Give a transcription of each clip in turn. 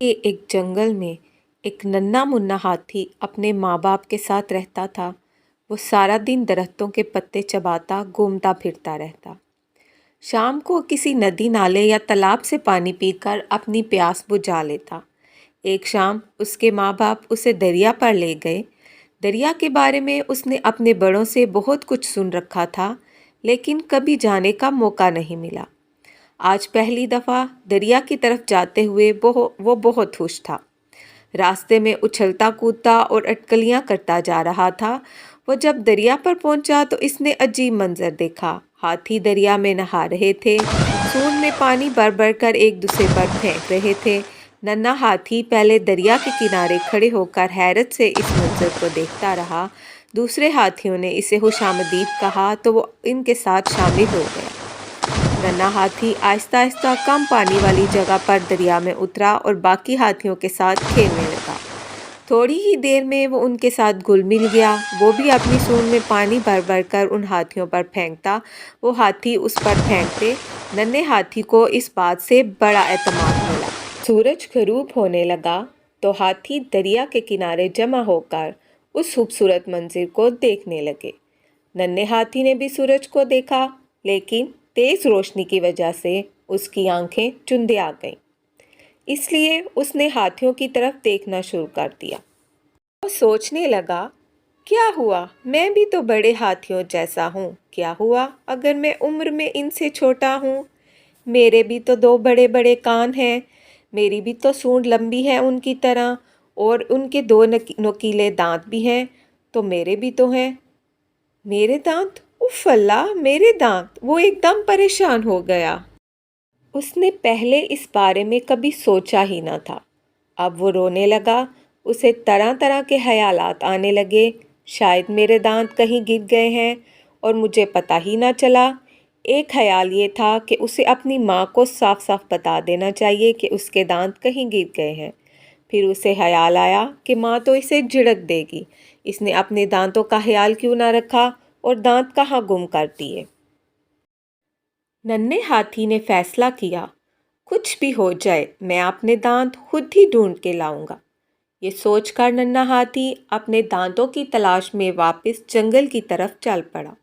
कि एक जंगल में एक नन्हा मुन्ना हाथी अपने माँ बाप के साथ रहता था। वो सारा दिन दरख्तों के पत्ते चबाता घूमता फिरता रहता। शाम को किसी नदी नाले या तालाब से पानी पीकर अपनी प्यास बुझा लेता। एक शाम उसके माँ बाप उसे दरिया पर ले गए। दरिया के बारे में उसने अपने बड़ों से बहुत कुछ सुन रखा था, लेकिन कभी जाने का मौका नहीं मिला। आज पहली दफ़ा दरिया की तरफ जाते हुए वो बहुत खुश था। रास्ते में उछलता कूदता और अटकलियाँ करता जा रहा था। वो जब दरिया पर पहुंचा तो इसने अजीब मंजर देखा। हाथी दरिया में नहा रहे थे। सूंड में पानी भर भर कर एक दूसरे पर फेंक रहे थे। नन्हा हाथी पहले दरिया के किनारे खड़े होकर हैरत से इस मंजर को देखता रहा। दूसरे हाथियों ने इसे खुशामदीद कहा तो वो इनके साथ शामिल हो गया। नन्हा हाथी आहिस्ता आहिस्ता कम पानी वाली जगह पर दरिया में उतरा और बाकी हाथियों के साथ खेलने लगा। थोड़ी ही देर में वो उनके साथ घुल मिल गया। वो भी अपनी सूंड में पानी भर भर कर उन हाथियों पर फेंकता, वो हाथी उस पर फेंकते। नन्हे हाथी को इस बात से बड़ा एतमाद मिला। सूरज गरूब होने लगा तो हाथी दरिया के किनारे जमा होकर उस खूबसूरत मंजिल को देखने लगे। नन्हे हाथी ने भी सूरज को देखा, लेकिन तेज रोशनी की वजह से उसकी आंखें चुंधे आ गईं। इसलिए उसने हाथियों की तरफ देखना शुरू कर दिया। वो सोचने लगा, क्या हुआ, मैं भी तो बड़े हाथियों जैसा हूँ। क्या हुआ अगर मैं उम्र में इनसे छोटा हूँ। मेरे भी तो दो बड़े बड़े कान हैं, मेरी भी तो सूंड लंबी है उनकी तरह, और उनके दो नुकीले दांत भी हैं, तो मेरे भी तो हैं। मेरे दांत, उफ अल्लाह, मेरे दांत। वो एकदम परेशान हो गया। उसने पहले इस बारे में कभी सोचा ही न था। अब वो रोने लगा। उसे तरह तरह के ख्यालात आने लगे। शायद मेरे दांत कहीं गिर गए हैं और मुझे पता ही ना चला। एक ख्याल ये था कि उसे अपनी माँ को साफ साफ बता देना चाहिए कि उसके दांत कहीं गिर गए हैं। फिर उसे ख्याल आया कि माँ तो इसे झिड़क देगी, इसने अपने दांतों का ख्याल क्यों ना रखा और दांत कहाँ गुम कर दिए। नन्हे हाथी ने फैसला किया, कुछ भी हो जाए मैं अपने दांत खुद ही ढूंढ के लाऊंगा। ये सोचकर नन्हा हाथी अपने दांतों की तलाश में वापस जंगल की तरफ चल पड़ा।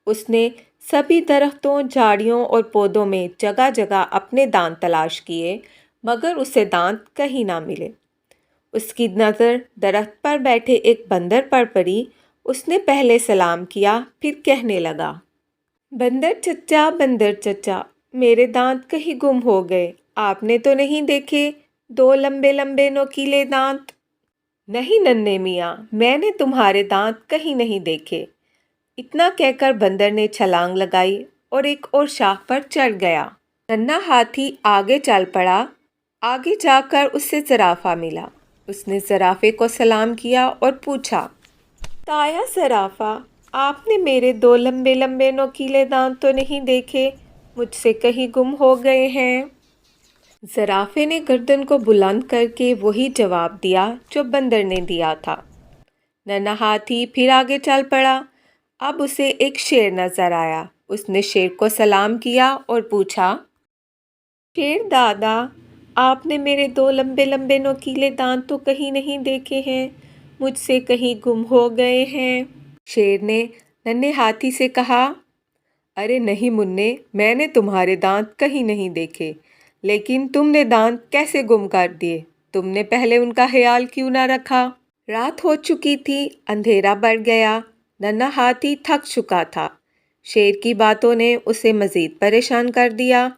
उसने सभी दरख्तों, झाड़ियों और पौधों में जगह जगह अपने दांत तलाश किए, मगर उसे दांत कहीं ना मिले। उसकी नज़र दरख्त पर बैठे एक बंदर पर पड़ी। उसने पहले सलाम किया, फिर कहने लगा, बंदर चचा, मेरे दांत कहीं गुम हो गए। आपने तो नहीं देखे दो लंबे लंबे नोकीले दांत? नहीं नन्हे मियाँ, मैंने तुम्हारे दांत कहीं नहीं देखे। इतना कहकर बंदर ने छलांग लगाई और एक और शाख पर चढ़ गया। नन्हा हाथी आगे चल पड़ा। आगे जाकर उससे ज़राफ़ा मिला। उसने ज़राफ़े को सलाम किया और पूछा, ताया ज़राफ़ा, आपने मेरे दो लंबे लंबे नोकीले दांत तो नहीं देखे, मुझसे कहीं गुम हो गए हैं। ज़राफ़े ने गर्दन को बुलंद करके वही जवाब दिया जो बंदर ने दिया था। नन्हा हाथी फिर आगे चल पड़ा। अब उसे एक शेर नज़र आया। उसने शेर को सलाम किया और पूछा, शेर दादा, आपने मेरे दो लंबे लंबे नोकीले दांत तो कहीं नहीं देखे हैं, मुझसे कहीं गुम हो गए हैं। शेर ने नन्हे हाथी से कहा, अरे नहीं मुन्ने, मैंने तुम्हारे दांत कहीं नहीं देखे, लेकिन तुमने दांत कैसे गुम कर दिए? तुमने पहले उनका ख्याल क्यों ना रखा? रात हो चुकी थी, अंधेरा बढ़ गया। नन्हा हाथी थक चुका था। शेर की बातों ने उसे मज़ीद परेशान कर दिया।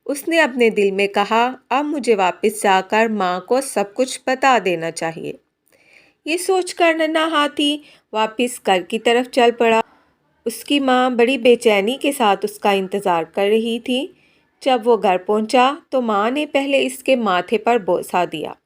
उसने अपने दिल में कहा, अब मुझे वापस जाकर माँ को सब कुछ बता देना चाहिए। ये सोचकर नन्हा हाथी वापस घर की तरफ चल पड़ा। उसकी माँ बड़ी बेचैनी के साथ उसका इंतज़ार कर रही थी। जब वो घर पहुंचा तो माँ ने पहले इसके माथे पर बोसा दिया,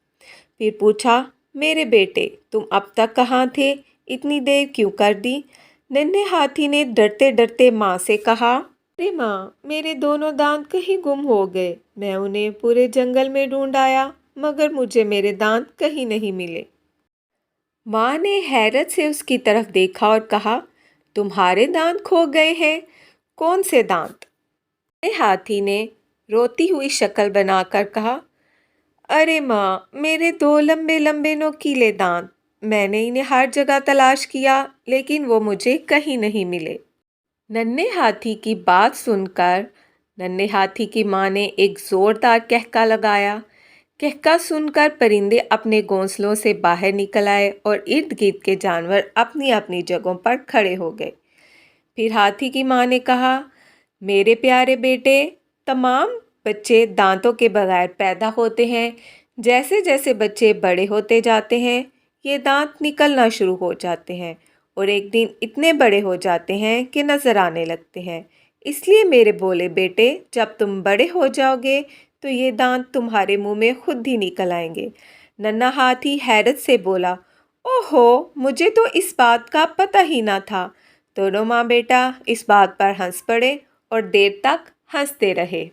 फिर पूछा, मेरे बेटे, तुम अब तक कहाँ थे? इतनी देर क्यों कर दी? नन्हे हाथी ने डरते डरते माँ से कहा, अरे माँ, मेरे दोनों दांत कहीं गुम हो गए। मैं उन्हें पूरे जंगल में ढूंढ आया, मगर मुझे मेरे दांत कहीं नहीं मिले। माँ ने हैरत से उसकी तरफ देखा और कहा, तुम्हारे दांत खो गए हैं? कौन से दांत? नन्हे हाथी ने रोती हुई शक्ल बनाकर कहा, ارے ماں، میرے دو لمبے لمبے نوکیلے دانت، میں نے انہیں ہر جگہ تلاش کیا لیکن وہ مجھے کہیں نہیں ملے۔ ننھے ہاتھی کی بات سن کر ننھے ہاتھی کی ماں نے ایک زوردار کہکا لگایا۔ کہکا سن کر پرندے اپنے گھونسلوں سے باہر نکل آئے اور ارد گرد کے جانور اپنی اپنی جگہوں پر کھڑے ہو گئے۔ پھر ہاتھی کی ماں نے کہا، میرے پیارے بیٹے، تمام بچے دانتوں کے بغیر پیدا ہوتے ہیں۔ جیسے جیسے بچے بڑے ہوتے جاتے ہیں یہ دانت نکلنا شروع ہو جاتے ہیں اور ایک دن اتنے بڑے ہو جاتے ہیں کہ نظر آنے لگتے ہیں۔ اس لیے میرے بولے بیٹے، جب تم بڑے ہو جاؤ گے تو یہ دانت تمہارے منہ میں خود ہی نکل آئیں گے۔ ننھا ہاتھی حیرت سے بولا، اوہو، مجھے تو اس بات کا پتہ ہی نہ تھا۔ دونوں ماں بیٹا اس بات پر ہنس پڑے اور دیر تک ہنستے رہے۔